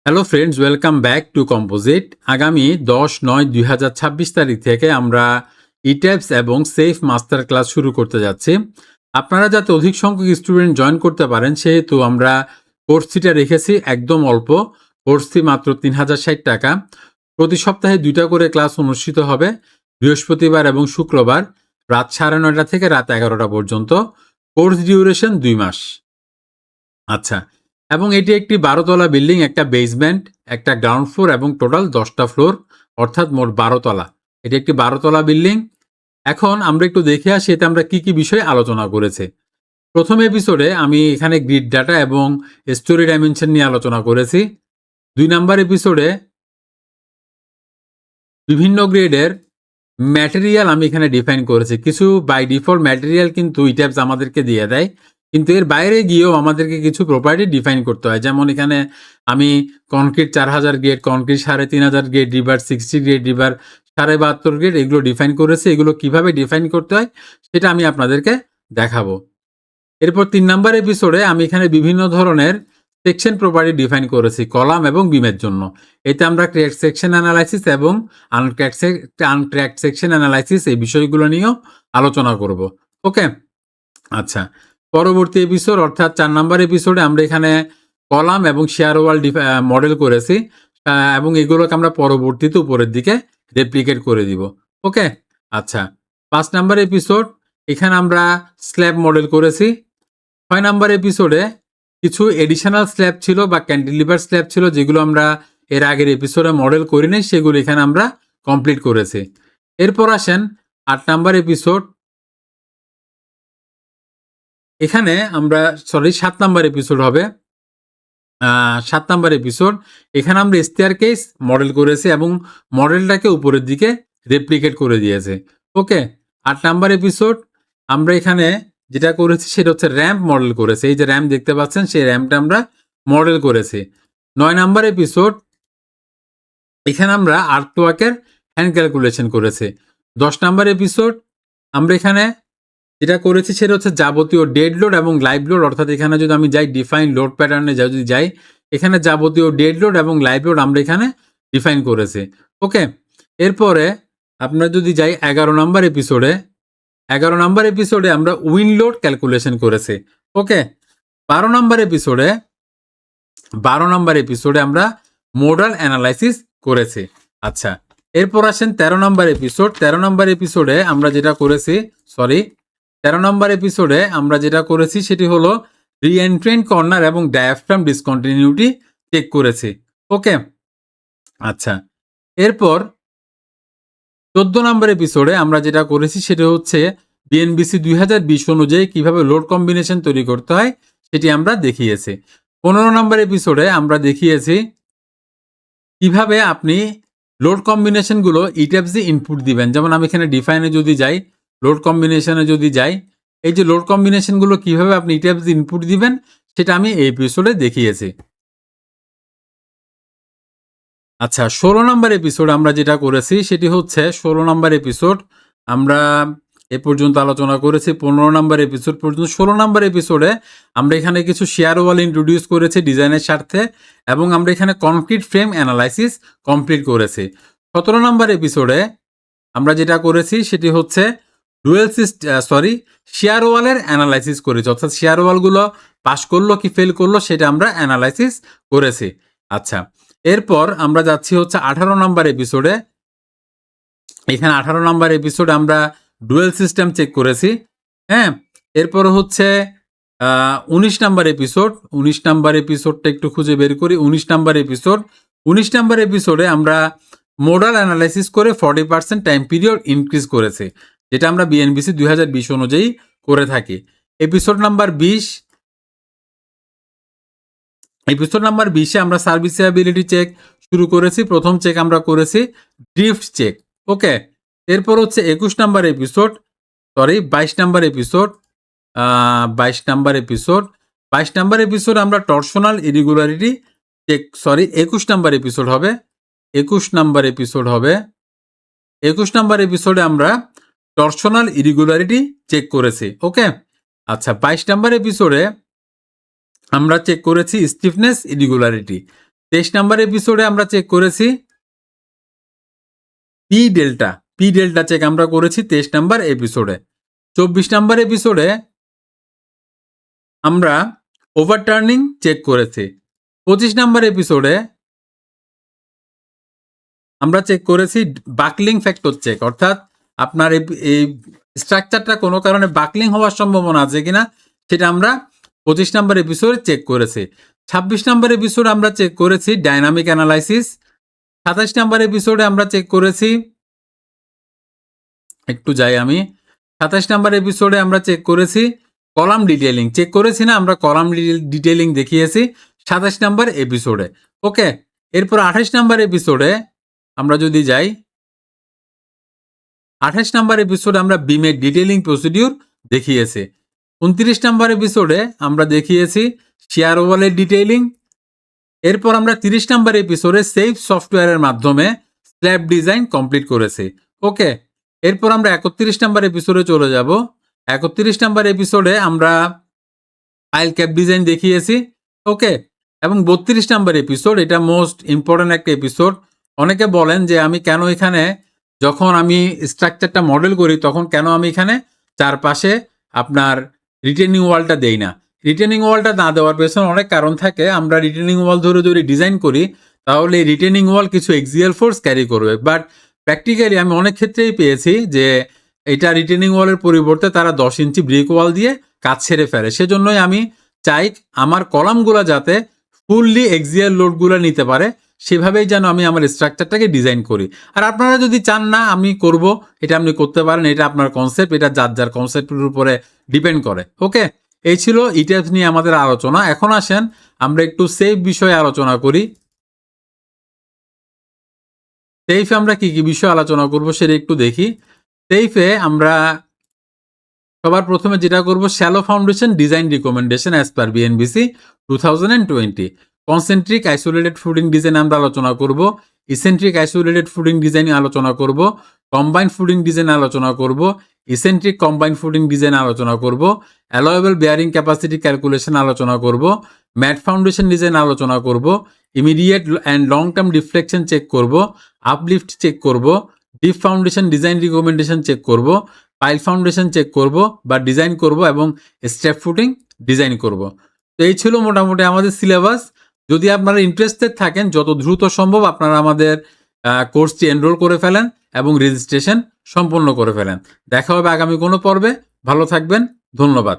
Hello friends, welcome back to composite. আগামী 10/9/2026 তারিখ থেকে আমরা ইট্যাবস এবং সেফ মাস্টার ক্লাস শুরু করতে যাচ্ছি। আপনারা যাতে অধিক সংখ্যক স্টুডেন্ট জয়েন করতে পারেন সেহেতু আমরা কোর্স ফিটা রেখেছি একদম অল্প। কোর্স ফি মাত্র 3060 টাকা। প্রতি সপ্তাহে 2টা করে ক্লাস অনুষ্ঠিত হবে, বৃহস্পতিবার এবং শুক্রবার রাত 9:30 থেকে রাত 11টা পর্যন্ত। কোর্স ডিউরেশন 2 মাস। আচ্ছা, এবং এটি একটি 12তলা বিল্ডিং, একটা বেসমেন্ট, একটা গ্রাউন্ড ফ্লোর এবং টোটাল 10টা ফ্লোর, অর্থাৎ মোট 12তলা। এটি একটি 12তলা বিল্ডিং। এখন আমরা একটু দেখে আসি এতে আমরা কি কি বিষয়ে আলোচনা করেছি। প্রথম এপিসোডে আমি এখানে গ্রিড ডাটা এবং স্টোরি ডাইমেনশন নিয়ে আলোচনা করেছি। 2 নাম্বার এপিসোডে বিভিন্ন গ্রেডের ম্যাটেরিয়াল আমি এখানে ডিফাইন করেছি। কিছু বাই ডিফল্ট ম্যাটেরিয়াল কিন্তু ইট্যাবস আমাদেরকে দিয়ে দেয়, কিন্তু এর বাইরে গিয়েও আমাদেরকে কিছু প্রপার্টি ডিফাইন করতে হয়। যেমন এখানে আমি concrete 4000 grade, concrete 3500 grade, river 60 grade, river 72 grade, এগুলো ডিফাইন করেছি। এগুলো কিভাবে ডিফাইন করতে হয় সেটা আমি আপনাদেরকে দেখাবো। এরপর 3 নাম্বার এপিসোডে আমি এখানে বিভিন্ন ধরনের সেকশন প্রপার্টি ডিফাইন করেছি কলাম এবং বিমের জন্য। এতে আমরা ক্র্যাকড সেকশন অ্যানালাইসিস এবং আনক্র্যাকড সেকশন অ্যানালাইসিস এই বিষয়গুলো নিয়েও আলোচনা করব। ওকে, আচ্ছা, পরবর্তী এপিসোড অর্থাৎ 4 নাম্বার এপিসোডে আমরা এখানে কলাম এবং শেয়ার ওয়াল মডেল করেছি এবং এগুলোকে আমরা পরবর্তীতে উপরের দিকে রেপ্লিকেট করে দিব। ওকে, আচ্ছা, 5 নাম্বার এপিসোড এখানে আমরা স্ল্যাব মডেল করেছি। 6 নাম্বার এপিসোডে কিছু এডিশনাল স্ল্যাব ছিল বা ক্যান্টিলিভার স্ল্যাব ছিল যেগুলো আমরা এর আগের এপিসোডে মডেল করিনি, সেগুলো এখানে আমরা কমপ্লিট করেছি। এরপর আসেন 8 নাম্বার এপিসোড। এখানে আমরা 7 নাম্বার এপিসোড হবে। 7 নাম্বার এপিসোড এখানে আমরা স্টেয়ারকেস মডেল করেছি এবং মডেলটাকে উপরের দিকে রেপ্লিকেট করে দিয়েছে। ওকে, 8 নাম্বার এপিসোড আমরা এখানে যেটা করেছি সেটা হচ্ছে র্যাম্প মডেল করেছি। এই যে র্যাম্প দেখতে পাচ্ছেন, সেই র্যাম্পটা আমরা মডেল করেছি। 9 নাম্বার এপিসোড এখানে আমরা আর্টওয়ার্কের হ্যান্ড ক্যালকুলেশন করেছি। 10 নাম্বার এপিসোড আমরা এখানে যেটা করেছি সেটা হচ্ছে যাবতীয় ডেড লোড এবং লাইভ লোড, অর্থাৎ এখানে যদি আমি যাই ডিফাইন লোড প্যাটার্নে যদি যাই, এখানে যাবতীয় ডেড লোড এবং লাইভ লোড আমরা এখানে ডিফাইন করেছি। ওকে, এরপরে আপনারা যদি যাই 11 নাম্বার এপিসোডে, 11 নাম্বার এপিসোডে আমরা উইন্ড লোড ক্যালকুলেশন করেছি। ওকে, 12 নাম্বার এপিসোডে আমরা মোডাল অ্যানালাইসিস করেছি। আচ্ছা, এরপর আসেন 13 নাম্বার এপিসোড। 13 নাম্বার এপিসোডে আমরা যেটা করেছি 13 নম্বর এপিসোডে আমরা যেটা করেছি সেটি হলো রিএন্ট্রেন্ট কর্নার এবং ডায়াফ্রাম ডিসকন্টিনিউটি চেক করেছি। ওকে, আচ্ছা, এরপর 14 নম্বর এপিসোডে আমরা যেটা করেছি সেটা হচ্ছে বিএনবিসি 2020 অনুযায়ী কিভাবে লোড কম্বিনেশন তৈরি করতে হয় সেটি আমরা দেখিয়েছি। 15 নম্বর এপিসোডে আমরা দেখিয়েছি কিভাবে আপনি লোড কম্বিনেশনগুলো ইট্যাবসে ইনপুট দিবেন। যেমন আমি এখানে ডিফাইনে যদি যাই, লোড কম্বিনেশনে যদি যাই, এই যে লোড কম্বিনেশনগুলো কিভাবে আপনি ইট্যাবসে ইনপুট দিবেন সেটা আমি এই এপিসোডে দেখিয়েছি। আচ্ছা, 16 নম্বর এপিসোড আমরা যেটা করেছি সেটি হচ্ছে 16 নম্বর এপিসোড আমরা এ পর্যন্ত আলোচনা করেছি 15 নম্বর এপিসোড পর্যন্ত। 16 নম্বর এপিসোডে আমরা এখানে কিছু শেয়ার ওয়াল ইন্ট্রোডিউস করেছি ডিজাইনের স্বার্থে এবং আমরা এখানে কনক্রিট ফ্রেম অ্যানালাইসিস কমপ্লিট করেছি। 17 নম্বর এপিসোডে আমরা যেটা করেছি সেটি হচ্ছে শেয়ার ওয়ালের অ্যানালাইসিস করেছি, অর্থাৎ শেয়ার ওয়ালগুলো পাস করলো কি ফেল করলো সেটা আমরা অ্যানালাইসিস করেছি। আচ্ছা, এরপর আমরা যাচ্ছি হচ্ছে 18 নম্বর এপিসোডে। এখানে 18 নম্বর এপিসোডে আমরা ডুয়েল সিস্টেম চেক করেছি। হ্যাঁ, এরপর হচ্ছে 19 নাম্বার এপিসোড। 19 নাম্বার এপিসোডটা একটু খুঁজে বের করি। 19 নাম্বার এপিসোডে আমরা মোডাল অ্যানালাইসিস করে 40% টাইম পিরিয়ড ইনক্রিজ করেছি, যেটা আমরা বিএনবিসি 2020 অনুযায়ী করে থাকি। এপিসোড নাম্বার 20 আমরা সার্ভিসেবিলিটি চেক শুরু করেছি। প্রথম চেক আমরা করেছি ড্রিফট চেক। ওকে, এরপর হচ্ছে 21 নাম্বার এপিসোড 22 নাম্বার এপিসোড আমরা torsional irregularity check 21 number episode হবে। 21 নাম্বার এপিসোডে আমরা টর্শনাল ইরেগুলারিটি চেক করেছি। ওকে, আচ্ছা, 22 নাম্বার এপিসোডে আমরা চেক করেছি স্টিফনেস ইরেগুলারিটি। 23 নাম্বার এপিসোডে আমরা চেক করেছি পি ডেল্টা চেক আমরা করেছি 23 নাম্বার এপিসোডে। 24 নাম্বার এপিসোডে আমরা ওভারটার্নিং চেক করেছি। 25 নাম্বার এপিসোডে আমরা চেক করেছি বাকলিং ফ্যাক্টর চেক, অর্থাৎ আপনার এই স্ট্রাকচারটা কোনো কারণে বাকলিং হওয়ার সম্ভাবনা আছে কিনা সেটা আমরা 25 নাম্বার এপিসোডে চেক করেছি। 26 নাম্বার এপিসোডে আমরা চেক করেছি ডাইনামিক অ্যানালাইসিস। 27 নাম্বার এপিসোডে আমরা চেক করেছি, একটু যাই আমি, 27 নাম্বার এপিসোডে আমরা চেক করেছি কলাম ডিটেইলিং, চেক করেছি না আমরা, কলাম ডিটেইলিং দেখিয়েছি 27 নাম্বার এপিসোডে। ওকে, এরপর 28 নাম্বার এপিসোডে আমরা যদি যাই, 28 নাম্বার এপিসোডে আমরা বিমের ডিটেইলিং প্রসিডিউর দেখিয়েছি। 29 নাম্বার এপিসোডে আমরা দেখিয়েছি শেয়ার ওভালের ডিটেইলিং। এরপর আমরা 30 নাম্বার এপিসোডে সেফ সফটওয়্যারের মাধ্যমে স্ল্যাব ডিজাইন কমপ্লিট করেছি। ওকে, এরপর আমরা 31 নাম্বার এপিসোডে চলে যাব। 31 নাম্বার এপিসোডে আমরা ফাইল ক্যাপ ডিজাইন দেখিয়েছি। ওকে, এবং 32 নাম্বার এপিসোড, এটা মোস্ট ইম্পর্টেন্ট একটা এপিসোড। অনেকে বলেন যে আমি কেন এখানে যখন আমি স্ট্রাকচারটা মডেল করি তখন কেন আমি এখানে চারপাশে আপনার রিটেনিং ওয়ালটা দেই না। রিটেনিং ওয়ালটা না দেওয়ার পেছনে অনেক কারণ থাকে। আমরা রিটেনিং ওয়াল ধরে যদি ডিজাইন করি তাহলে এই রিটেনিং ওয়াল কিছু এক্সিয়াল ফোর্স ক্যারি করবে, বাট প্র্যাকটিক্যালি আমি অনেক ক্ষেত্রেই পেয়েছি যে এটা রিটেনিং ওয়ালের পরিবর্তে তারা 10 ইঞ্চি ব্রিক ওয়াল দিয়ে কাজ ছেড়ে ফেলে। সেজন্যই আমি চাই আমার কলামগুলো যাতে ফুললি এক্সিয়াল লোডগুলো নিতে পারে, সেভাবেই যেন আমি আমার স্ট্রাকচারটাকে ডিজাইন করি। আর আপনারা যদি চান না আমি করব, এটা আপনি করতে পারেন, এটা আপনার কনসেপ্ট, এটা যার যার কনসেপ্টের উপরে ডিপেন্ড করে। ওকে, এই ছিল ইটিএফ নিয়ে আমাদের আলোচনা। এখন আসেন আমরা একটু সেফ বিষয়ে আলোচনা করি। সেফে আমরা কি কি বিষয় আলোচনা করব সেটা একটু দেখি। সেফে আমরা সবার প্রথমে যেটা করব, shallow foundation design recommendation as per BNBC 2020। Concentric isolated fooding design আমরা আলোচনা করব, ইসেন্ট্রিক আইসোলেটেড ফুডিং ডিজাইন আলোচনা করব, কম্বাইন্ড ফুডিং ডিজাইন আলোচনা করব, ইসেন্ট্রিক কম্বাইন্ড ফুডিং ডিজাইন আলোচনা করব, অ্যালোয়েবল বেয়ারিং ক্যাপাসিটি ক্যালকুলেশন আলোচনা করব, ম্যাট ফাউন্ডেশন ডিজাইন আলোচনা করব, immediate and long term deflection check করব, আপলিফট চেক করব, deep foundation design recommendation check করব, পাইল ফাউন্ডেশন চেক করব বা ডিজাইন করব, এবং স্টেপ ফুটিং ডিজাইন করব। তো এই ছিল মোটামুটি আমাদের সিলেবাস। যদি আপনারা ইন্টারেস্টেড থাকেন যত দ্রুত সম্ভব আপনারা আমাদের কোর্সটি এনরোল করে ফেলেন এবং রেজিস্ট্রেশন সম্পন্ন করে ফেলেন। দেখা হবে আগামী কোনো পর্বে। ভালো থাকবেন, ধন্যবাদ।